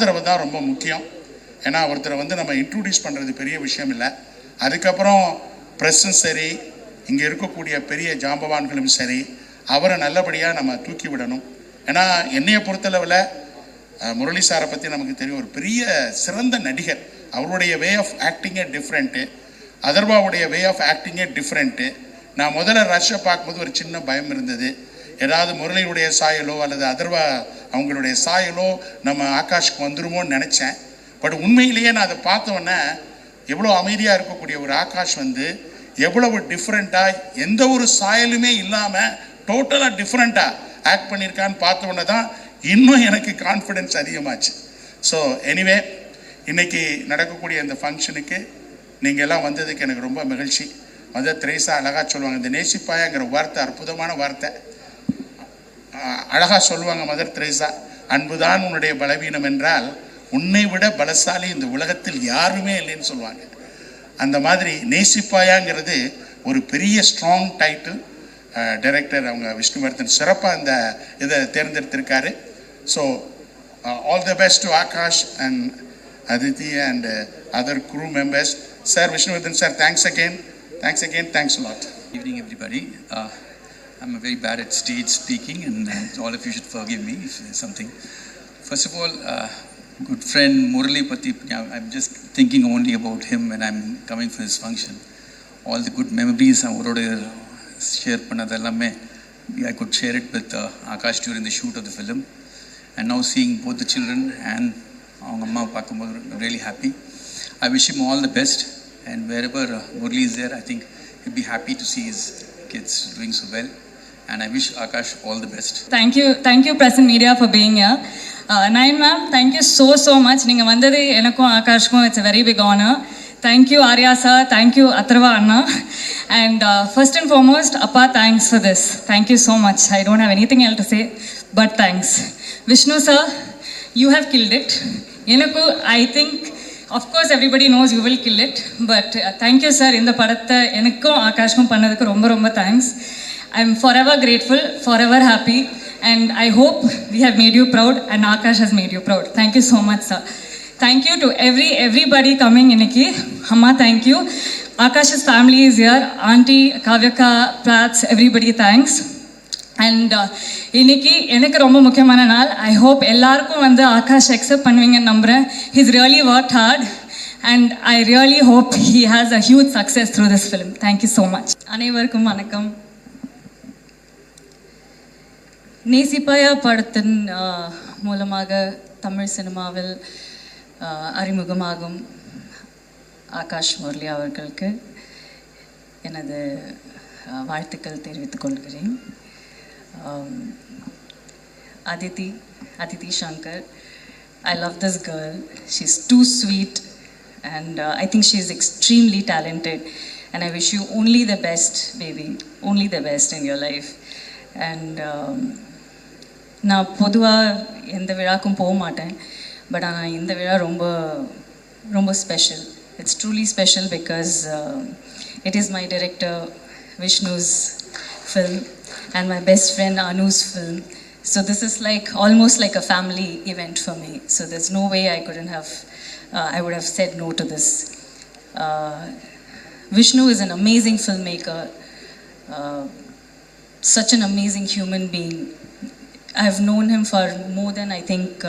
ஆதரவு தான் ரொம்ப முக்கியம். ஏன்னா ஒருத்தரை வந்து நம்ம இன்ட்ரடியூஸ் பண்ணுறது பெரிய விஷயம் இல்லை. அதுக்கப்புறம் ப்ரெஸ்ஸும் சரி, இங்கே இருக்கக்கூடிய பெரிய ஜாம்பவான்களும் சரி, அவரை நல்லபடியாக நம்ம தூக்கி விடணும். ஏன்னா என்னையை பொறுத்தளவில் முரளி சாரை பற்றி நமக்கு தெரியும், ஒரு பெரிய சிறந்த நடிகர். அவருடைய வே ஆஃப் ஆக்டிங்கே டிஃப்ரெண்ட்டு, அதர்வாவுடைய வே ஆஃப் ஆக்டிங்கே டிஃப்ரெண்ட்டு. நான் முதல்ல ரஷ்ஷை பார்க்கும்போது ஒரு சின்ன பயம் இருந்தது, ஏதாவது முரளியுடைய சாயலோ அல்லது அதர்வா அவங்களுடைய சாயலோ நம்ம ஆகாஷ்க்கு வந்துருமோன்னு நினச்சேன். பட் உண்மையிலேயே நான் அதை பார்த்தோன்னே எவ்வளோ அமைதியாக இருக்கக்கூடிய ஒரு ஆகாஷ் வந்து எவ்வளவு டிஃப்ரெண்ட்டாக, எந்த ஒரு சாயலுமே இல்லாமல் டோட்டலாக டிஃப்ரெண்ட்டாக ஆக்ட் பண்ணியிருக்கான்னு பார்த்தோன்னே தான் இன்னும் எனக்கு கான்ஃபிடென்ஸ் அதிகமாச்சு. ஸோ எனிவே, இன்றைக்கி நடக்கக்கூடிய இந்த ஃபங்க்ஷனுக்கு நீங்கள் எல்லாம் வந்ததுக்கு எனக்கு ரொம்ப மகிழ்ச்சி. மதர் தெரேசா அழகாக சொல்லுவாங்க, இந்த நேசிப்பாயாங்கிற வார்த்தை அற்புதமான வார்த்தை. அழகாக சொல்லுவாங்க மதர் தெரேசா, அன்புதான் உன்னுடைய பலவீனம் என்றால் உன்னை விட பலசாலி இந்த உலகத்தில் யாருமே இல்லைன்னு சொல்லுவாங்க. அந்த மாதிரி நேசிப்பாயாங்கிறது ஒரு பெரிய ஸ்ட்ராங் டைட்டில். டைரக்டர் அவங்க விஷ்ணுவர்தன் சிறப்பாக இந்த இதை தேர்ந்தெடுத்திருக்காரு. So all the best to Aakash and Aditi and other crew members. Sir Vishnuvardhan sir, thanks again, thanks a lot. Evening everybody. I'm very bad at stage speaking, and all of you should forgive me if there's something. First of all, good friend Murali Pati, I'm just thinking only about him when I'm coming for this function. All the good memories அவரோட share பண்ணதெல்லாமே I could share it with Akash during the shoot of the film, and now seeing both the children and அவங்க அம்மா பார்க்கும்போது really happy. I wish him all the best, and wherever Murali is there, I think he'll be happy to see his kids doing so well, and I wish Akash all the best. Thank you Present Media for being here. Nayan ma'am, thank you so much. நீங்க வந்தது எனக்கும் ஆகாஷ்க்கும் it's a very big honor. Thank you Arya sir, thank you Atharva Anna, and first and foremost Appa, thanks for this. Thank you so much. I don't have anything else to say but thanks. Vishnu sir, you have killed it. Enakku I think of course everybody knows you will kill it, but thank you sir. இந்த படத்தை எனக்கும் ஆகாஷ்க்கும் பண்ணதுக்கு ரொம்ப thanks. I'm forever grateful, forever happy, and I hope we have made you proud and Akash has made you proud. Thank you so much sir. Thank you to everybody coming இன்னைக்கு. Amma, thank you. Akash's family is here, Auntie Kavyaka, Prats, everybody thanks. And இன்னைக்கு எனக்கு ரொம்ப முக்கியமான நாள். I hope எல்லாருக்கும் வந்து Akash accept பண்ணுவீங்கன்னு நம்புகிறேன். He's really worked hard, and I really hope he has a huge success through this film. Thank you so much. அனைவருக்கும் வணக்கம். நேசிப்பாயா படத்தின் மூலமாக தமிழ் சினிமாவில் அறிமுகமாகும் ஆகாஷ் முரளி அவர்களுக்கு எனது வாழ்த்துக்கள் தெரிவித்துக் கொள்கிறேன். Aditi Shankar, I love this girl. She's too sweet, and I think she's extremely talented, and I wish you only the best, baby, only the best in your life. And நான் பொதுவாக எந்த விழாக்கும் போக மாட்டேன், பட் ஆனால் இந்த விழா ரொம்ப special. It's truly special because it is my director Vishnu's film and my best friend Anu's film. So this is like almost like a family event for me. So there's no way I would have said no to this. Vishnu is an amazing filmmaker, such an amazing human being. I have known him for more than I think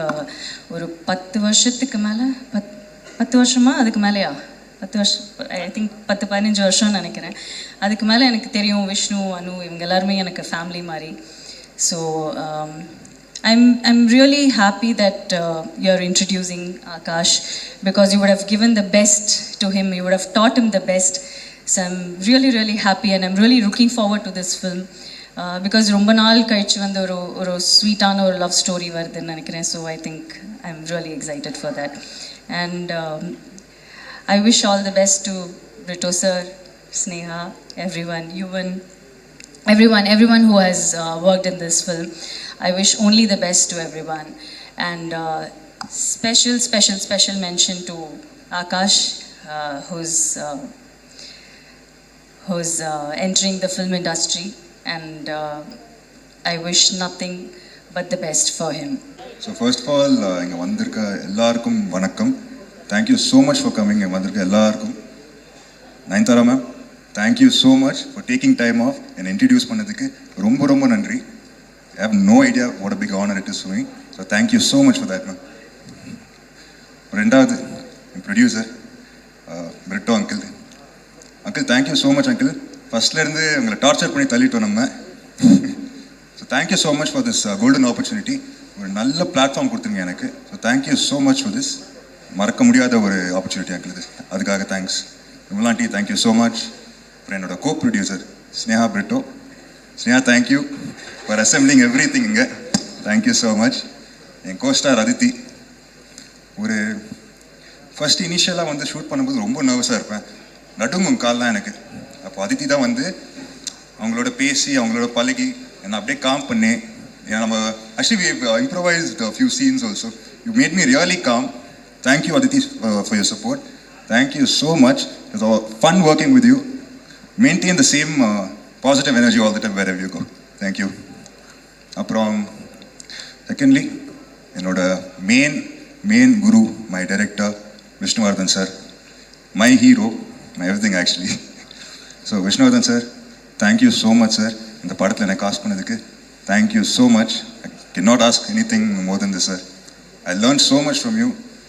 ஒரு 10 வருஷத்துக்கு மேலே, 10 வருஷமா, அதுக்கு மேலேயா, 10 வருஷம், I think 10-15 வருஷம்னு நினைக்கிறேன். அதுக்கு மேலே எனக்கு தெரியும் விஷ்ணு, அனு, இவங்க எல்லாருமே எனக்கு ஃபேமிலி மாதிரி. So I'm really happy that you're introducing Akash, because you would have given the best to him, you would have taught him the best. So I'm really happy, and I'm really looking forward to this film, because ரொம்ப நாள் கழிச்சு வந்து ஒரு ஸ்வீட்டான ஒரு love story வருதுன்னு நினைக்கிறேன். So I think I'm really excited for that. And I wish all the best to Brito sir, Sneha, everyone, Yuvan, everyone who has worked in this film. I wish only the best to everyone. And special mention to Akash, who's entering the film industry, and I wish nothing but the best for him. So first of all இங்கே வந்திருக்க எல்லாருக்கும் வணக்கம். Thank you so much for coming. இங்கே வந்திருக்க எல்லாருக்கும். Nayanthara ma'am, thank you so much for taking time off என்னை introduce பண்ணதுக்கு ரொம்ப ரொம்ப நன்றி. I have no idea what a big honour it is me. So thank you so much for that ma'am. ரெண்டாவது என் producer Britto uncle. Uncle thank you so much uncle. ஃபர்ஸ்ட்லேருந்து உங்களை torture பண்ணி தள்ளிட்டோம் நம்ம. So thank you so much for this golden opportunity. ஒரு நல்ல platform கொடுத்துருங்க எனக்கு. So thank you so much for this. மறக்க முடியாத ஒரு ஆப்பர்ச்சுனிட்டி அங்கிள் இது. அதுக்காக thanks. Vimala aunty thank you so much. அப்புறம் என்னோட co producer Sneha Britto. Sneha thank you for assembling everything இங்கே. Thank you so much. என் கோஸ்டார் அதித்தி. ஒரு ஃபர்ஸ்ட் இனிஷியலாக வந்து ஷூட் பண்ணும்போது ரொம்ப நர்வஸாக இருப்பேன். நடுங்கும் கால்லாம் எனக்கு. அப்போ அதித்தி தான் வந்து அவங்களோட பேசி அவங்களோட பழகி என்னை அப்படியே காம் பண்ணி நம்ம actually improvised few scenes also. You made me really calm. Thank you Aditi for your support. Thank you so much. It's fun working with you. Maintain the same positive energy all the time wherever you go. Thank you. அப்புறம் secondly என்னோட main குரு my director Vishnuvardhan sir. My hero, my everything actually. So Vishnuvardhan sir, thank you so much sir இந்த படத்தில் என்னை cast பண்ணதுக்கு. Thank you so much. I can not ask anything more than this sir. I learn so much from you.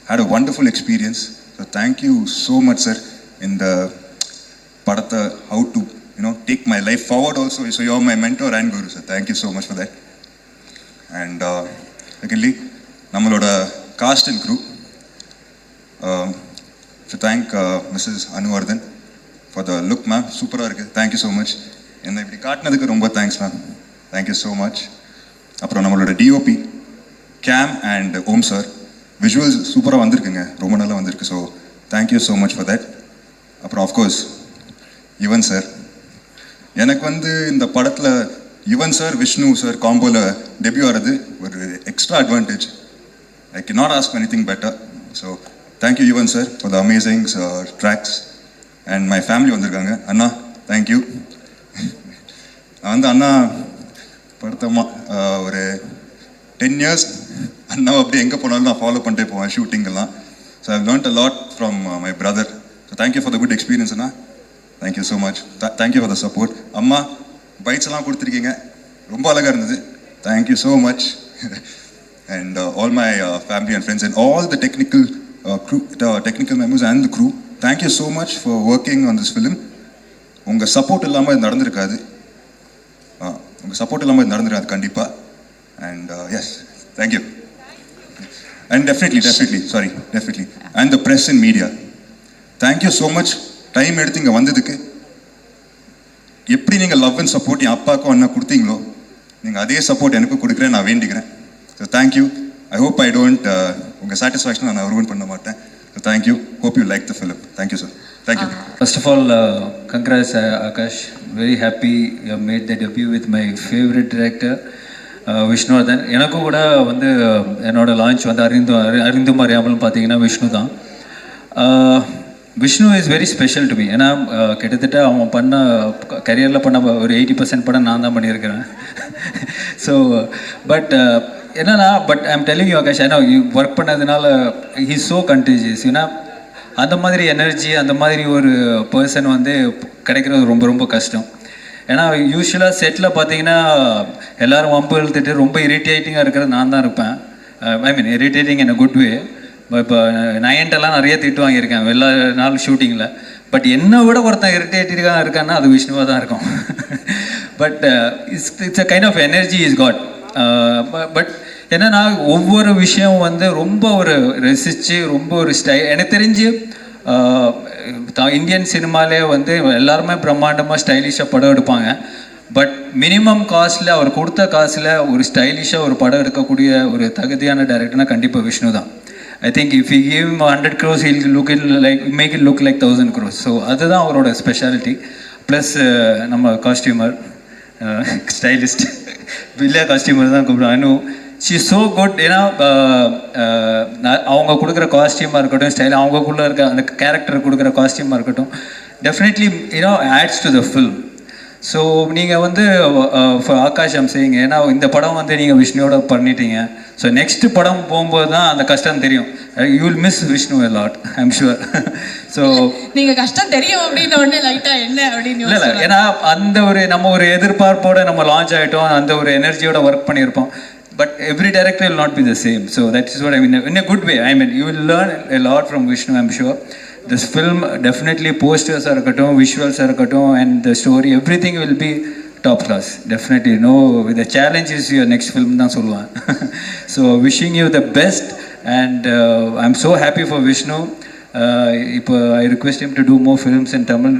Had a wonderful experience. So thank you so much sir. இந்த படத்தை how to take my life forward also. So you are my mentor and குரு sir. Thank you so much for that. And secondly நம்மளோட cast and crew. To thank Mrs Anuvardhan for the look ma'am. சூப்பராக இருக்குது. Thank you so much. என்னை இப்படி காட்டினதுக்கு ரொம்ப thanks ma'am. Thank you so much. அப்புறம் நம்மளோட DOP Cam and Om sir. Visuals சூப்பராக வந்திருக்குங்க. ரொம்ப நல்லா வந்திருக்கு. So thank you so much for that. அப்புறம் ஆஃப்கோர்ஸ் யுவன் சார். எனக்கு வந்து இந்த படத்தில் யுவன் சார் விஷ்ணு சார் காம்போவில் டெபியூ ஆகிறது ஒரு extra advantage. I can not ask anything better. So thank you Yuvan sir for the amazing tracks. And my family வந்திருக்காங்க. அண்ணா தேங்க்யூ. நான் வந்து அண்ணா படுத்தமா ஒரு 10 years அண்ணா அப்படியே எங்கே போனாலும் நான் ஃபாலோ பண்ணிட்டே போவேன் ஷூட்டிங்கெல்லாம். So I learnt a lot from my brother. So thank you for the good experience அண்ணா. Thank you so much. Thank you for the support. அம்மா பைட்ஸ் எல்லாம் கொடுத்துருக்கீங்க. ரொம்ப அழகாக இருந்தது. Thank you so much. And all my family and friends and all the technical members and the crew. Thank you so much for working on this film. உங்கள் support இல்லாமல் இது நடந்திருக்காது. உங்கள் சப்போர்ட் இல்லாமல் இது நடந்திருக்காது கண்டிப்பாக. And yes thank you. And definitely and the press and media. Thank you so much. Time எடுத்து இங்கே வந்ததுக்கு. எப்படி நீங்கள் லவ் அண்ட் சப்போர்ட் என் அப்பாவுக்கும் அண்ணா கொடுத்தீங்களோ நீங்கள் அதே சப்போர்ட் எனக்கும் கொடுக்குறேன் நான் வேண்டிக்கிறேன். So thank you. I hope I don't உங்கள் சாட்டிஸ்ஃபேக்ஷன் நான் ரூன் பண்ண மாட்டேன். So thank you. Hope you like the film. Thank you, sir. Thank you. First of all, congrats, Akash. Very happy you have made the debut with my favorite director, Vishnuvardhan. எனக்கும் கூட வந்து என்னோட launch வந்து அறிந்தும் அறியாமலும் பார்த்தீங்கன்னா விஷ்ணு தான். Vishnu is very special to me. ஏன்னா கிட்டத்தட்ட அவன் பண்ண கரியரில் பண்ண ஒரு 80% படம் நான் தான் பண்ணியிருக்கிறேன். ஸோ பட் என்னன்னா but I'm telling you Akash, ஏன்னா ஒர்க் பண்ணதுனால ஹீ ஸோ கண்டேஜியஸ். ஏன்னா அந்த மாதிரி எனர்ஜி அந்த மாதிரி ஒரு பர்சன் வந்து கிடைக்கிறது ரொம்ப ரொம்ப கஷ்டம். ஏன்னா யூஸ்வலாக செட்டில் பார்த்தீங்கன்னா எல்லோரும் வம்பு இழுத்துட்டு ரொம்ப இரிட்டேட்டிங்காக இருக்கிறது நான் தான் இருப்பேன். I mean irritating in a good way. இப்போ நயன்ட்டெல்லாம் நிறைய திட்டு வாங்கியிருக்கேன் எல்லா நாள் ஷூட்டிங்கில். பட் என்னை விட ஒருத்தன் இரிட்டேட்டிங்காக இருக்கான்னா அது விஷ்ணுவாக தான் இருக்கும். But it's a kind of energy is God. பட் என்னன்னா ஒவ்வொரு விஷயம் வந்து ரொம்ப ஒரு ரசித்து ரொம்ப ஒரு எனக்கு தெரிஞ்சு இந்தியன் சினிமாலே வந்து எல்லாருமே பிரம்மாண்டமாக ஸ்டைலிஷாக படம் எடுப்பாங்க. பட் மினிமம் காஸ்ட்டில் அவர் கொடுத்த காசில் ஒரு ஸ்டைலிஷாக ஒரு படம் எடுக்கக்கூடிய ஒரு தகுதியான டைரக்டர்னா கண்டிப்பாக விஷ்ணு தான். I think if you give 100 crores he'll look it like make it look like 1000 crores. So அதுதான் அவரோட ஸ்பெஷாலிட்டி. ப்ளஸ் நம்ம காஸ்டியூமர் ஸ்டைலிஸ்ட் வில்லியா காஸ்டியூமர் தான் கூப்பிடுவோம் அனு. She so good. ஏன்னா அவங்க கொடுக்குற காஸ்டியூமாக இருக்கட்டும், ஸ்டைல் அவங்களுக்குள்ளே இருக்க அந்த கேரக்டர் கொடுக்குற காஸ்டியூமாக இருக்கட்டும், definitely adds to the film. So நீங்கள் வந்து ஆகாஷ் ஐம் சேயிங், ஏன்னா இந்த படம் வந்து நீங்கள் விஷ்ணுவோட பண்ணிட்டீங்க. ஸோ நெக்ஸ்ட் படம் போகும்போது தான் அந்த கஷ்டம் தெரியும். You will miss Vishnu a lot, I'm sure. So நீங்கள் கஷ்டம் தெரியும் அப்படின்னு உடனே லைட்டாக என்ன அப்படின்னு இல்லை ஏன்னா அந்த ஒரு நம்ம ஒரு எதிர்பார்ப்போட நம்ம லான்ச் ஆகிட்டோம், அந்த ஒரு எனர்ஜியோட ஒர்க் பண்ணியிருப்போம். But every director will not be the same. So that is what I mean. In a good way. I mean, you will learn a lot from Vishnu, I'm sure. This film definitely posters are kato, visuals are kato, and the story, everything will be top class. Definitely. No, the challenge is your next film. So wishing you the best, and I'm so happy for Vishnu. I request him to do more films in Tamil.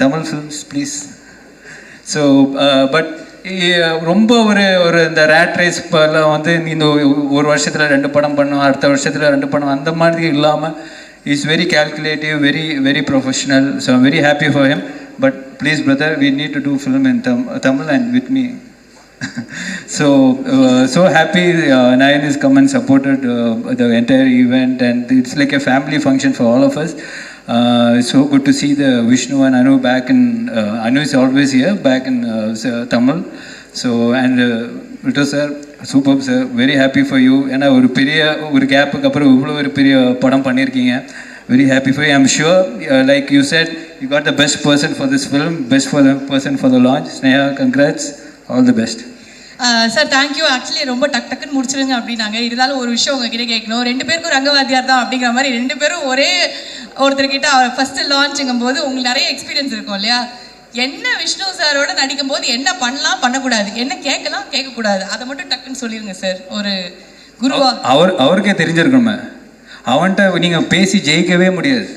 Tamil films, please. So but ரொம்ப ஒரு இந்த rat race இப்போல்லாம் வந்து இந்த ஒரு வருஷத்தில் 2 படம் பண்ணும், அடுத்த வருஷத்தில் 2 படம், அந்த மாதிரி இல்லாமல் is very calculative, very professional. So I'm very happy for him. But please brother, we need to do film in Tamil and with me. So happy Nayan has come and supported the entire event, and it's like a family function for all of us. So good to see the Vishnu and Anu back in, Anu is always here, back in Tamil. So, and Vito sir, superb sir, very happy for you. And ஒரு கேப்புக்கு அப்புறம் இவ்வளோ ஒரு பெரிய படம் பண்ணியிருக்கீங்க. Very happy for you. I'm sure, like you said, you got the best person for this film, best for the person for the launch. Sneha, congrats, all the best. Sir thank you. Actually ரொம்ப டக்குன்னு முடிச்சிருங்க அப்படின்னாங்க. இருந்தாலும் ஒரு விஷயம் உங்ககிட்ட கேட்கணும். 2 பேருக்கும் ரங்கவாதியார் தான் அப்படிங்கிற மாதிரி 2 பேரும் ஒரே ஒருத்தர்கிட்ட ஃபர்ஸ்ட் லான்ச்சுங்கும் போது உங்களுக்கு நிறைய எக்ஸ்பீரியன்ஸ் இருக்கும் இல்லையா? என்ன விஷ்ணு சாரோட நடிக்கும் போது என்ன பண்ணலாம், பண்ணக்கூடாது, என்ன கேட்கலாம், கேட்கக்கூடாது, அதை மட்டும் டக்குன்னு சொல்லிடுங்க சார். ஒரு குருவா அவருக்கே தெரிஞ்சிருக்கணுமே. அவன்கிட்ட நீங்கள் பேசி ஜெயிக்கவே முடியாது.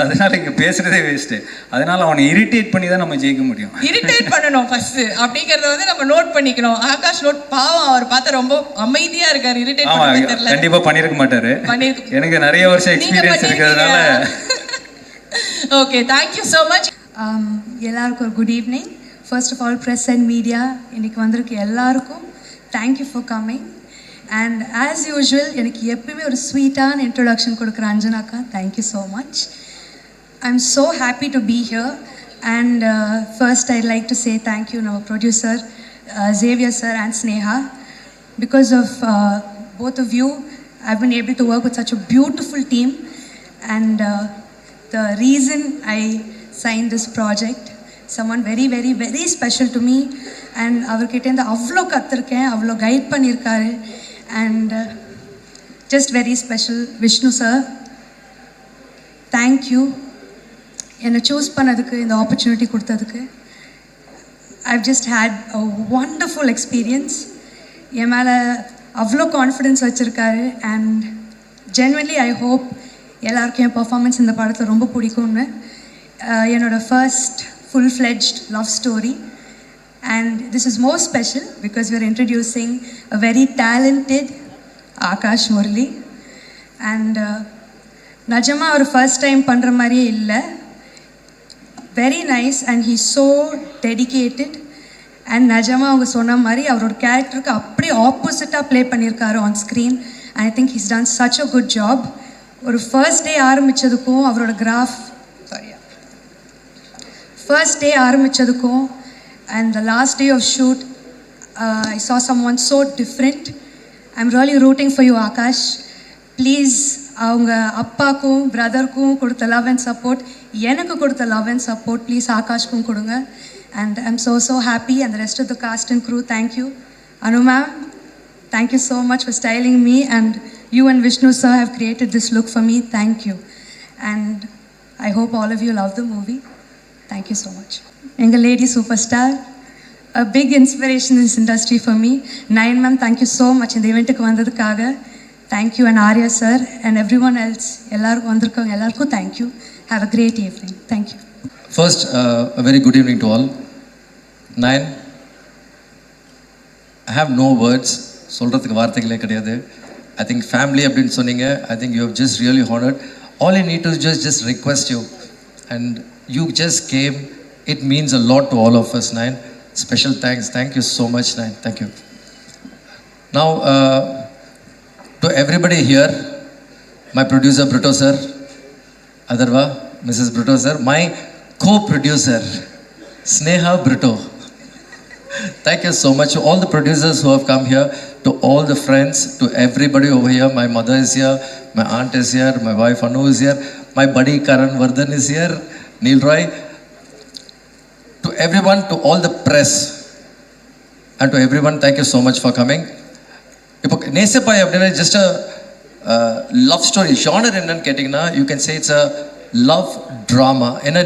அதனால இங்கே பேசுறதே வேஸ்ட்டு. அதனால அவனை இரிட்டேட் பண்ணி தான் நம்ம ஜெயிக்க முடியும். இரிட்டேட் பண்ணணும் ஃபர்ஸ்ட் அப்படிங்கறத வந்து நம்ம நோட் பண்ணிக்கணும். ஆகாஷ் நோட் பாவம், அவர் பார்த்தா ரொம்ப அமைதியா இருக்காரு. இரிட்டேட் பண்ண தெரியல. கண்டிப்பா பண்ணிருக்க மாட்டாரு. எனக்கு நிறைய வருஷம் எக்ஸ்பீரியன்ஸ் இருக்கிறதுனால. Okay, thank you so much. எல்லாருக்கும் ஒரு good evening. First of all press and media இன்னைக்கு வந்திருக்கு எல்லாருக்கும் thank you for coming. And as usual எனக்கு எப்பவுமே ஒரு ஸ்வீட்டான இன்ட்ரொடக்ஷன் கொடுக்குற அஞ்சனாக்கா, thank you so much. I'm so happy to be here, and first I'd like to say thank you to our producer Xavier sir and Sneha. Because of both of you, I've been able to work with such a beautiful team, and the reason I signed this project, someone very very very special to me, and avarkitta inda avlo kathiruken, avlo guide pannirkaru, and just very special Vishnu sir, thank you என்னை choose பண்ணதுக்கு, இந்த opportunity கொடுத்ததுக்கு. I've just had a wonderful experience. என் மேலே அவ்வளோ confidence வச்சுருக்காரு, and genuinely I hope எல்லாருக்கும் என் performance இந்த படத்தில் ரொம்ப பிடிக்கும்னு. என்னோடய first full fledged love story, and this is more special because we are introducing a very talented Akash Murali. And நிஜமாக அவர் ஃபர்ஸ்ட் டைம் பண்ணுற மாதிரியே இல்லை. Very nice, and he so dedicated. And நிஜமாக அவங்க சொன்ன மாதிரி அவரோட கேரக்டருக்கு அப்படியே ஆப்போசிட்டாக ப்ளே பண்ணியிருக்காரு on screen. I think he's done such a good job. ஒரு ஃபர்ஸ்ட் டே ஆரம்பித்ததுக்கும் அவரோட ஃபர்ஸ்ட் டே ஆரம்பித்ததுக்கும் and the last day of shoot, I saw someone so different. I'm really rooting for you, Akash. Please அவங்க அப்பாக்கும் பிரதருக்கும் கொடுத்த love and support, எனக்கு கொடுத்த love and support please ஆகாஷ்க்கும் கொடுங்க. And I'm so happy, and the rest of the cast and crew, thank you. Anu ma'am, thank you so much for styling me, and you and Vishnu sir have created this look for me. Thank you, and I hope all of you love the movie. Thank you so much. Enga lady superstar, a big inspiration in this industry for me. Nayan ma'am, thank you so much இந்த event க்கு வந்ததுக்காக. Thank you, and Arya sir and everyone else. எல்லாருக்கும் வந்திருக்கவங்க எல்லாருக்கும் thank you. Have a great evening. Thank you. First, a very good evening to all. Nayan, I have no words. சொல்கிறதுக்கு வார்த்தைகளே கிடையாது. I think family அப்படின்னு சொன்னீங்க. I think you have just really honored. All I need to just request you, and you just came. It means a lot to all of us, Nayan. Special thanks. Thank you so much, Nayan. Thank you. Now, to everybody here, my producer Brito sir, Adarva, Mrs. Brito sir, my co-producer, Sneha Brito. Thank you so much to all the producers who have come here, to all the friends, to everybody over here. My mother is here, my aunt is here, my wife Anu is here, my buddy Karan Vardhan is here, Neil Roy. To everyone, to all the press, and to everyone, thank you so much for coming. இப்போ நேசப்பாய் அப்படின்னா just love story genre என்னன்னு கேட்டிங்கன்னா you can say it's a love drama. ஏன்னா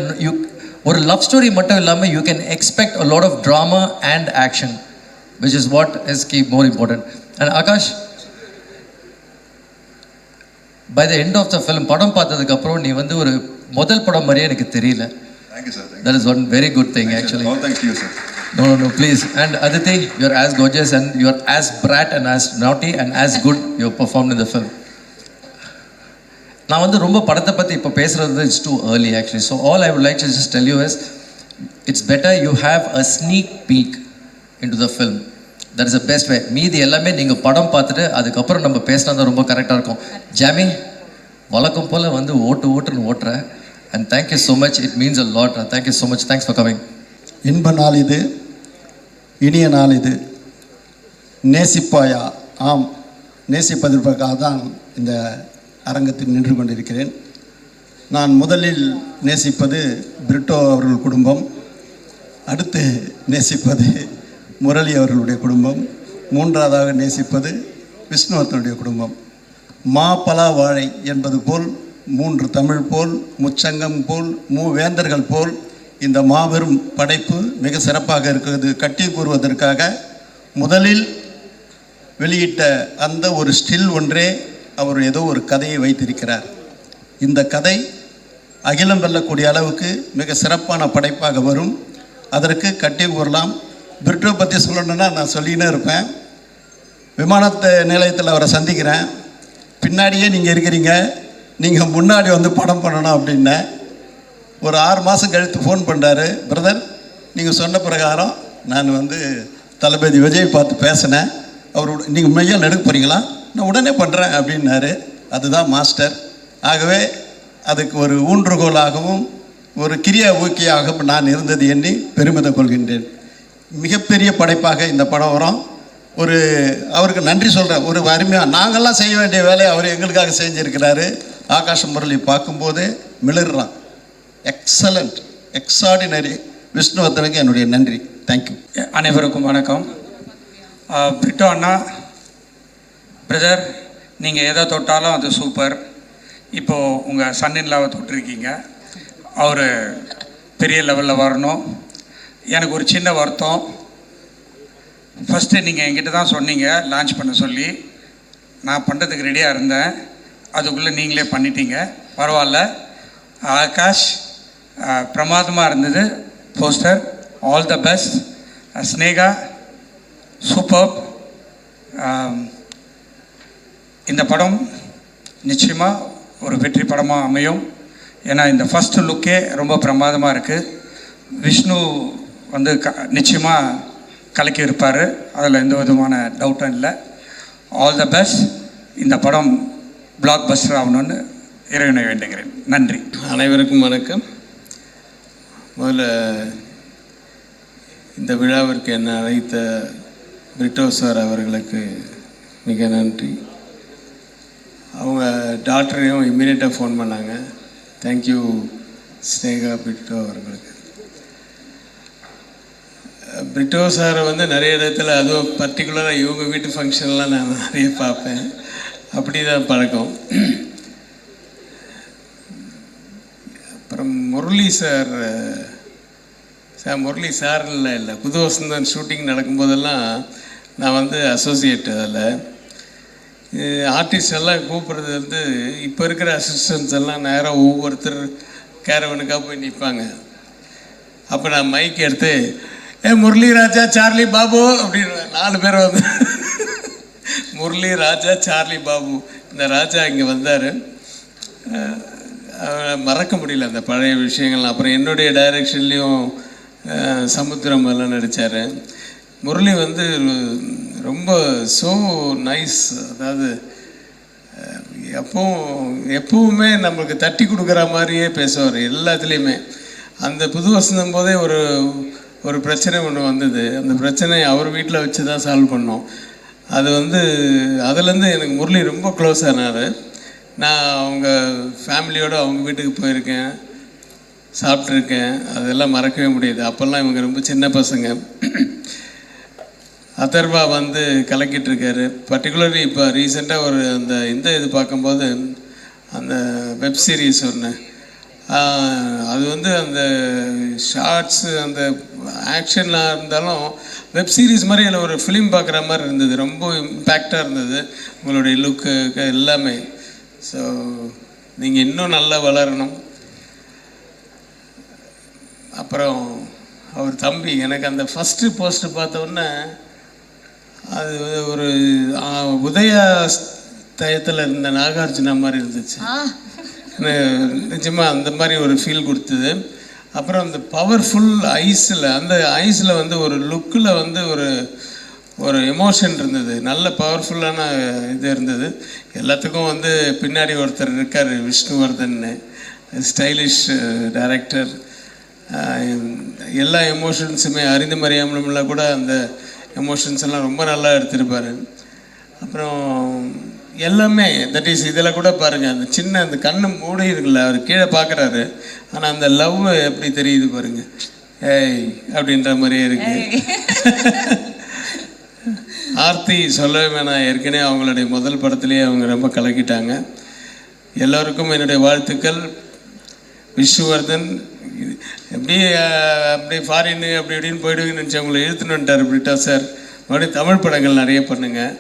ஒரு love story மட்டும் இல்லாமல் you can expect a lot of drama and action, which is what is keep more important. And Akash, by the end of the film படம் பார்த்ததுக்கப்புறம் நீ வந்து ஒரு முதல் படம் மாதிரியே எனக்கு தெரியல. Thank you sir. That is one very good thing actually. All thanks to you, sir. No, please. And Aditi, you're as gorgeous and you're as brat and as naughty and as good you performed in the film. நான் வந்து ரொம்ப படத்தை பற்றி இப்போ பேசுகிறது it's too early actually. So all I would like to just tell you is it's better you have a sneak peak in to the film. That is the best way. மீதி எல்லாமே நீங்கள் படம் பார்த்துட்டு அதுக்கப்புறம் நம்ம பேசினா தான் ரொம்ப கரெக்டாக இருக்கும். ஜாமி, வழக்கம் போல் வந்து ஓட்டுன்னு ஓட்டுறேன். And thank you so much. It means a lot. Thank you so much. Thanks for coming. இன்ப நாள் இது, இனிய நாள் இது. நேசிப்பாயா? ஆம், நேசிப்பதற்காக தான் இந்த அரங்கத்தில் நின்று கொண்டிருக்கிறேன். நான் முதலில் நேசிப்பது பிரிட்டோ அவர்கள் குடும்பம், அடுத்து நேசிப்பது முரளி அவர்களுடைய குடும்பம், மூன்றாவதாக நேசிப்பது விஷ்ணுவர்தனுடைய குடும்பம். மா பலா வாழை என்பது போல், மூன்று தமிழ் போல், முச்சங்கம் போல், மூவேந்தர்கள் போல் இந்த மாபெரும் படைப்பு மிக சிறப்பாக இருக்கிறது. கட்டி கூறுவதற்காக முதலில் வெளியிட்ட அந்த ஒரு ஸ்டில் ஒன்றே அவர் ஏதோ ஒரு கதையை வைத்திருக்கிறார். இந்த கதை அகிலம் வெல்லக்கூடிய அளவுக்கு மிக சிறப்பான படைப்பாக வரும். அதற்கு கட்டி கூறலாம். பிரிட்டோ பற்றி சொல்லணுன்னா நான் சொல்லினே இருப்பேன். விமானத்து நிலையத்தில் அவரை சந்திக்கிறேன். பின்னாடியே நீங்கள் இருக்கிறீங்க, நீங்கள் முன்னாடி வந்து படம் பண்ணணும் அப்படின்னேன். ஒரு 6 மாதம் கழித்து ஃபோன் பண்ணுறாரு, பிரதர் நீங்கள் சொன்ன பிரகாரம் நான் வந்து தளபதி விஜய் பார்த்து பேசினேன், அவரோட நீங்கள் மையால் எடுக்க போகிறீங்களா, நான் உடனே பண்ணுறேன் அப்படின்னாரு. அதுதான் மாஸ்டர். ஆகவே அதுக்கு ஒரு ஊன்றுகோலாகவும் ஒரு கிரியா ஊக்கியாகவும் நான் இருந்தது எண்ணி பெருமிதம் கொள்கின்றேன். மிகப்பெரிய படைப்பாக இந்த படம் வரும். ஒரு அவருக்கு நன்றி சொல்கிறேன். ஒரு அருமையாக நாங்கள்லாம் செய்ய வேண்டிய வேலையை அவர் எங்களுக்காக செஞ்சுருக்கிறாரு. ஆகாஷ் முரளி பார்க்கும்போது மிளறான். எக்ஸலண்ட், எக்ஸார்டினரி. விஷ்ணுவர்தனுக்கு என்னுடைய நன்றி. தேங்க்யூ. அனைவருக்கும் வணக்கம். பிரிட்டோ அண்ணா, பிரதர், நீங்கள் எதை தொட்டாலும் அது சூப்பர். இப்போது உங்கள் சன்னின்லாவை தொட்டிருக்கீங்க, அவர் பெரிய லெவலில் வரணும். எனக்கு ஒரு சின்ன வருத்தம். ஃபஸ்ட்டு நீங்கள் என்கிட்ட தான் சொன்னீங்க லான்ச் பண்ண சொல்லி, நான் பண்ணுறதுக்கு ரெடியாக இருந்தேன். அதுக்குள்ளே நீங்களே பண்ணிட்டீங்க, பரவாயில்ல. ஆகாஷ் பிரமாதமாக இருந்தது poster. All the best. Sneha super. இந்த படம் நிச்சயமாக ஒரு வெற்றி படமாக அமையும். ஏன்னா இந்த ஃபஸ்ட்டு லுக்கே ரொம்ப பிரமாதமாக இருக்குது. விஷ்ணு வந்து நிச்சயமாக கலக்கி இருப்பார், அதில் எந்த விதமான டவுட்டும் இல்லை. All the best. இந்த படம் பிளாக் பஸ்டர் ஆகணும்னு இறைவனை வேண்டுகிறேன். நன்றி. அனைவருக்கும் வணக்கம். முதல்ல இந்த விழாவிற்கு என்னை அழைத்த பிரிட்டோ சார் அவர்களுக்கு மிக நன்றி. அவங்க டாக்டரையும் இம்மீடியட்டாக ஃபோன் பண்ணாங்க. தேங்க்யூ ஸ்னேகா பிரிட்டோ அவர்களுக்கு. பிரிட்டோ சாரை வந்து நிறைய இடத்துல, அதுவும் பர்டிகுலராக இவங்க வீட்டு ஃபங்க்ஷன்லாம் நான் நிறைய பார்ப்பேன். அப்படி தான் பழக்கம். அப்புறம் முரளி சார், முரளி சார்லாம் இல்லை, புது வசந்தன் ஷூட்டிங் நடக்கும்போதெல்லாம் நான் வந்து அசோசியேட். அதில் ஆர்டிஸ்ட் எல்லாம் கூப்பிட்றது வந்து இப்போ இருக்கிற அசிஸ்டன்ஸ் எல்லாம் நேராக ஒவ்வொருத்தர் கேரவனுக்காக போய் நிற்பாங்க. அப்போ நான் மைக் எடுத்து முரளி ராஜா சார்லி பாபு அப்படின்னு 4 பேர் வந்து முரளி ராஜா சார்லி பாபு. இந்த ராஜா இங்கே வந்தார், மறக்க முடியல அந்த பழைய விஷயங்கள்லாம். அப்புறம் என்னுடைய டைரக்ஷன்லேயும் சமுத்திரம் எல்லாம் நடித்தார். முரளி வந்து ரொம்ப ஸோ நைஸ். அதாவது எப்பவுமே நம்மளுக்கு தட்டி கொடுக்குற மாதிரியே பேசுவார் எல்லாத்துலேயுமே. அந்த புது வசந்தம் போதே ஒரு பிரச்சனை ஒன்று வந்தது. அந்த பிரச்சனையை அவர் வீட்டில் வச்சு தான் சால்வ் பண்ணோம். அது அதுலேருந்து எனக்கு முரளி ரொம்ப க்ளோஸ் ஆனார். நான் அவங்க ஃபேமிலியோடு அவங்க வீட்டுக்கு போயிருக்கேன், சாப்பிட்ருக்கேன். அதெல்லாம் மறக்கவே முடியாது. அப்போல்லாம் இவங்க ரொம்ப சின்ன பசங்க. அதர்வா கலக்கிட்டு இருக்காரு. பர்டிகுலர்லி இப்போ ரீசெண்டாக இது பார்க்கும்போது அந்த வெப் சீரிஸ் ஒன்று, அது அந்த ஷார்ட்ஸு அந்த ஆக்ஷன்லாம் இருந்தாலும் வெப் சீரிஸ் மாதிரி அதில் ஒரு ஃபிலிம் பார்க்குற மாதிரி இருந்தது. ரொம்ப இம்பேக்டாக இருந்தது உங்களுடைய லுக்கு எல்லாமே. ஸோ நீங்கள் இன்னும் நல்லா வளரணும். அப்புறம் அவர் தம்பி, எனக்கு அந்த ஃபஸ்ட்டு போஸ்ட்டு பார்த்தோன்னே அது ஒரு உதயா தயத்தில் இருந்த நாகார்ஜுனா மாதிரி இருந்துச்சு. நிஜமாக அந்த மாதிரி ஒரு ஃபீல் கொடுத்தது. அப்புறம் அந்த பவர்ஃபுல் ஐஸில் ஒரு லுக்கில் ஒரு எமோஷன் இருந்தது. நல்ல பவர்ஃபுல்லான இது இருந்தது. எல்லாத்துக்கும் பின்னாடி ஒருத்தர் இருக்கார், விஷ்ணுவர்தன், ஸ்டைலிஷ் டைரக்டர். எல்லா எமோஷன்ஸுமே அறிந்து மறியாமலாம் கூட அந்த எமோஷன்ஸ் எல்லாம் ரொம்ப நல்லா எடுத்திருப்பார். அப்புறம் எல்லாமே தட் இஸ் இதில் கூட பாருங்கள், அந்த சின்ன அந்த கண்ணு மூடி இருக்குல்ல, அவர் கீழே பார்க்குறாரு, ஆனால் அந்த லவ் எப்படி தெரியுது பாருங்கள், ஏய் அப்படின்ற மாதிரியே இருக்கு. ஆர்த்தி சொல்லவே வேணாம், ஏற்கனவே அவங்களுடைய முதல் படத்துலேயே அவங்க ரொம்ப கலக்கிட்டாங்க. எல்லோருக்கும் என்னுடைய வாழ்த்துக்கள். விஷ்ணுவர்தன் அப்படியே ஃபாரின்னு அப்படி இப்படின்னு போயிடுவீங்கன்னு நினச்சி அவங்களை இழுத்துன்னு வந்துட்டார் பிரிட்டா சார். மறுபடியும் தமிழ் படங்கள் நிறைய பண்ணுங்கள்.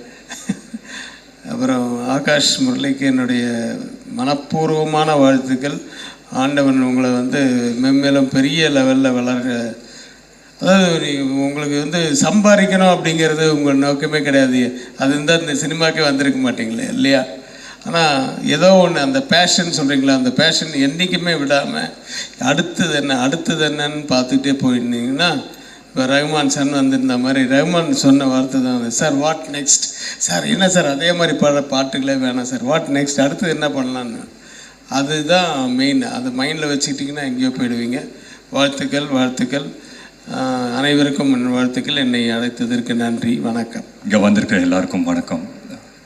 அப்புறம் ஆகாஷ் முரளிக்கு என்னுடைய மனப்பூர்வமான வாழ்த்துக்கள். ஆண்டவன் உங்களை மென்மேலும் பெரிய லெவலில் வளர்க. அதாவது உங்களுக்கு சம்பாதிக்கணும் அப்படிங்கிறது உங்கள் நோக்கமே கிடையாது. அது இருந்தால் இந்த சினிமாக்கே வந்திருக்க மாட்டீங்களே இல்லையா? ஆனால் ஏதோ ஒன்று அந்த பேஷன் சொல்கிறீங்களா, அந்த பேஷன் என்றைக்குமே விடாமல் அடுத்தது என்னன்னு பார்த்துக்கிட்டே போயிருந்தீங்கன்னா, இப்போ ரஹ்மான் சன் வந்திருந்த மாதிரி ரஹ்மான் சொன்ன வார்த்தை தான் சார், வாட் நெக்ஸ்ட் சார், என்ன சார் அதே மாதிரி பாட்டுகளே வேணாம் சார், வாட் நெக்ஸ்ட், அடுத்தது என்ன பண்ணலான்னு. அதுதான் மெயின். அதை மைண்டில் வச்சுக்கிட்டிங்கன்னா எங்கேயோ போயிடுவீங்க. வாழ்த்துக்கள் அனைவருக்கும் என் வாழ்த்துக்கள். என்னை அழைத்ததற்கு நன்றி. வணக்கம். இங்கே வந்திருக்கிற எல்லாருக்கும் வணக்கம்.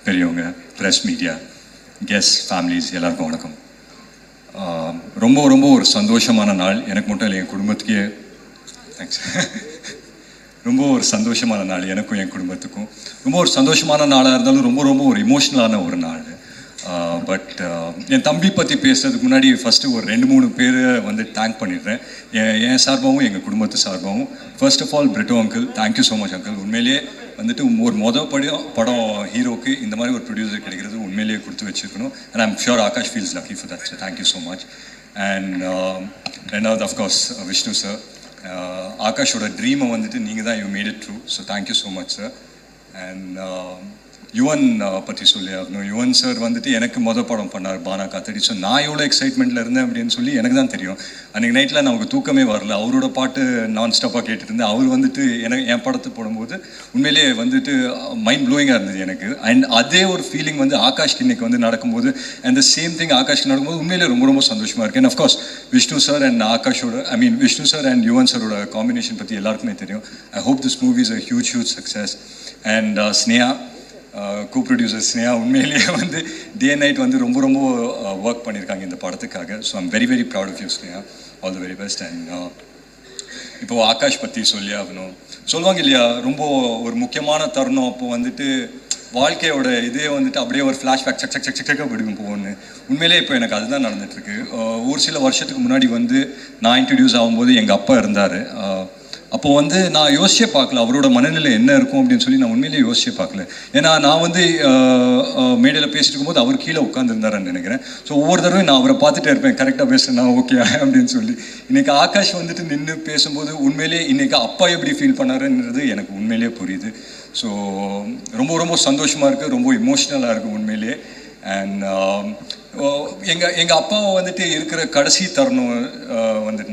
பெரியவங்க, ப்ரெஸ், மீடியா, கெஸ்ட், ஃபேமிலிஸ் எல்லாருக்கும் வணக்கம். ரொம்ப ரொம்ப ஒரு சந்தோஷமான நாள். எனக்கு மட்டும் இல்லை, என் குடும்பத்துக்கே தேங்க்ஸ். ரொம்ப ஒரு சந்தோஷமான நாள் எனக்கும் என் குடும்பத்துக்கும். ரொம்ப ஒரு சந்தோஷமான நாளாக இருந்தாலும் ரொம்ப ரொம்ப ஒரு இமோஷ்னலான ஒரு நாள். பட் என் தம்பி பற்றி பேசுறதுக்கு முன்னாடி ஃபஸ்ட்டு ஒரு 2-3 பேரை தேங்க் பண்ணிடுறேன். என் சார்பாகவும் எங்கள் குடும்பத்து சார்பாகவும். First of all Brito uncle, thank you so much uncle. உண்மையிலேயே ஒரு படம் ஹீரோக்கு இந்த மாதிரி ஒரு ப்ரொடியூசர் கிடைக்கிறது உண்மையிலேயே கொடுத்து வச்சுருக்கணும். And I'm sure Akash feels lucky for that. So thank you so much. And ரெண்டாவது அஃப்கோர்ஸ் விஷ்ணு சார், ஆகாஷோட ட்ரீமை நீங்கள் தான் you made it true. So thank you so much sir. And Yuvan பற்றி சொல்லி ஆகணும். யுவன் சார் எனக்கு படம் பண்ணார் பானா காத்தடி. ஸோ நான் எவ்வளோ எக்ஸைட்மெண்ட்டில் இருந்தேன் அப்படின்னு சொல்லி எனக்கு தான் தெரியும். அன்றைக்கி நைட்டில் நமக்கு தூக்கமே வரல. அவரோட பாட்டு நான் ஸ்டாப்பாக கேட்டுட்டு இருந்தேன். அவர் என் படத்தை போடும்போது உண்மையிலேயே மைண்ட் ப்ளோயிங்காக இருந்தது எனக்கு. அண்ட் அதே ஒரு ஃபீலிங் ஆகாஷ்க்கு இன்னைக்கு நடக்கும்போது, அண்ட் த சேம் திங் ஆகாஷ்க்கு நடக்கும்போது உண்மையிலே ரொம்ப ரொம்ப சந்தோஷமாக இருக்குது. And of course Vishnu sir and ஆகாஷோட விஷ்ணு சார் அண்ட் யுவன் சாரோட காம்பினேஷன் பற்றி எல்லாருக்குமே தெரியும். I hope this movie is a huge success. And Sneha, co-producer Sneha, உண்மையிலேயே டே நைட் ரொம்ப ரொம்ப ஒர்க் பண்ணியிருக்காங்க இந்த படத்துக்காக. So I'm very very proud of you Sneha. All the very best. And இப்போது ஆகாஷ் பற்றி சொல்லி ஆகணும். சொல்லுவாங்க இல்லையா, ரொம்ப ஒரு முக்கியமான தருணம். அப்போ வாழ்க்கையோட இதே அப்படியே ஒரு ஃப்ளாஷ்பேக் சக்க விடுங்க போகணுன்னு. உண்மையிலே இப்போ எனக்கு அதுதான் நடந்துகிட்ருக்கு. ஒரு சில வருஷத்துக்கு முன்னாடி நான் இன்ட்ரடியூஸ் ஆகும்போது எங்கள் அப்பா இருந்தார். அப்போது நான் யோசிச்சே பார்க்கல அவரோட மனநிலை என்ன இருக்கும் அப்படின்னு சொல்லி. நான் உண்மையிலேயே யோசிச்சே பார்க்கல. ஏன்னா நான் மேடையில் பேசிட்டு இருக்கும்போது அவர் கீழே உட்காந்துருந்தாருன்னு நினைக்கிறேன். ஸோ ஒவ்வொரு தடவையும் நான் அவரை பார்த்துட்டே இருப்பேன், கரெக்டாக பேசுகிறேன் ஓகே அப்படின்னு சொல்லி. இன்றைக்கி ஆகாஷ் நின்று பேசும்போது உண்மையிலேயே இன்றைக்கி அப்பா எப்படி ஃபீல் பண்ணாருன்றது எனக்கு உண்மையிலேயே புரியுது. ஸோ ரொம்ப ரொம்ப சந்தோஷமாக இருக்குது, ரொம்ப இமோஷ்னலாக இருக்குது உண்மையிலேயே. அண்ட் எங்கள் அப்பாவை இருக்கிற கடைசி தருணம்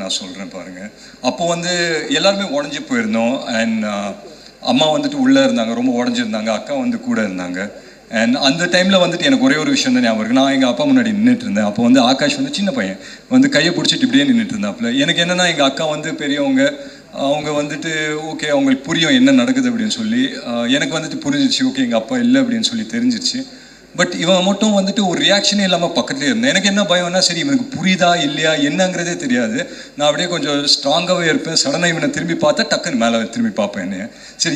நான் சொல்கிறேன் பாருங்கள். அப்போது எல்லாருமே உடஞ்சி போயிருந்தோம். அண்ட் அம்மா உள்ளே இருந்தாங்க, ரொம்ப உடஞ்சிருந்தாங்க. அக்கா கூட இருந்தாங்க. அண்ட் அந்த டைமில் வந்துட்டு எனக்கு ஒரே ஒரு விஷயம் தான் ஞாபகம் இருக்கு. நான் எங்கள் அப்பா முன்னாடி நின்றுட்டு இருந்தேன். அப்போ வந்து ஆகாஷ் வந்து சின்ன பையன் வந்து கையை பிடிச்சிட்டு இப்படியே நின்றுட்டு இருந்தாப்புல. எனக்கு என்னென்னா எங்கள் அக்கா வந்து பெரியவங்க, அவங்க வந்துட்டு ஓகே அவங்களுக்கு புரியும் என்ன நடக்குது அப்படின்னு சொல்லி. எனக்கு வந்துட்டு புரிஞ்சிச்சு, ஓகே எங்கள் அப்பா இல்லை அப்படின்னு சொல்லி தெரிஞ்சிச்சு. பட் இவன் மட்டும் வந்துட்டு ஒரு ரியாக்ஷனே இல்லாமல் பக்கத்துலேயே இருந்தேன். எனக்கு என்ன பயம்னா, சரி இவனுக்கு புரியுதா இல்லையா என்னங்கிறதே தெரியாது. நான் அப்படியே கொஞ்சம் ஸ்ட்ராங்காகவே இருப்பேன். சடனாக இவனை திரும்பி பார்த்தா டக்குன்னு மேலே திரும்பி பார்ப்பேன் என்னைய. சரி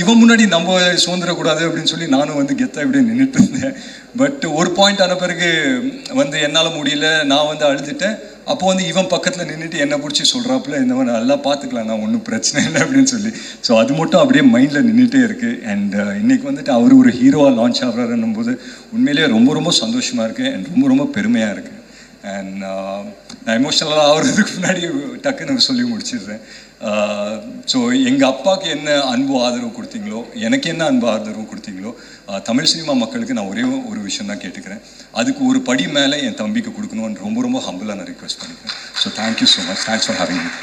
இவன் முன்னாடி நம்ம சுதந்திரக்கூடாது அப்படின்னு சொல்லி நானும் வந்து கெத்தாக இப்படியே நின்றுட்டு இருந்தேன். பட் ஒரு பாயிண்ட் ஆன பிறகு வந்து என்னால் முடியல, நான் வந்து அழுதுட்டேன். அப்போ வந்து இவன் பக்கத்தில் நின்றுட்டு என்னை பிடிச்சி சொல்கிறாப்புல, இந்த மாதிரி நல்லா பார்த்துக்கலாம், நான் ஒன்றும் பிரச்சனை இல்லை அப்படின்னு சொல்லி. ஸோ அது மட்டும் அப்படியே மைண்டில் நின்றுட்டே இருக்குது. அண்ட் இன்றைக்கி வந்துட்டு அவர் ஒரு ஹீரோவாக லான்ச் ஆகிறாருன்னும் போது உண்மையிலேயே ரொம்ப ரொம்ப சந்தோஷமாக இருக்குது அண்ட் ரொம்ப ரொம்ப பெருமையாக இருக்குது. அண்ட் நான் எமோஷ்னலாக ஆகிறதுக்கு முன்னாடி டக்குன்னு சொல்லி முடிச்சிடுறேன். ஸோ எங்கள் அப்பாவுக்கு என்ன அன்பு ஆதரவு கொடுத்தீங்களோ, எனக்கு என்ன அன்பு ஆதரவு கொடுத்தீங்களோ, தமிழ் சினிமா மக்களுக்கு நான் ஒரே ஒரு விஷயம் தான் கேட்டுக்கிறேன். அதுக்கு ஒரு படி மேலே என் தம்பிக்கு கொடுக்கணும்னு ரொம்ப ரொம்ப ஹம்பிளாக நான் ரிக்வெஸ்ட் பண்ணிக்கிறேன். So thank you so much. Thanks for having me.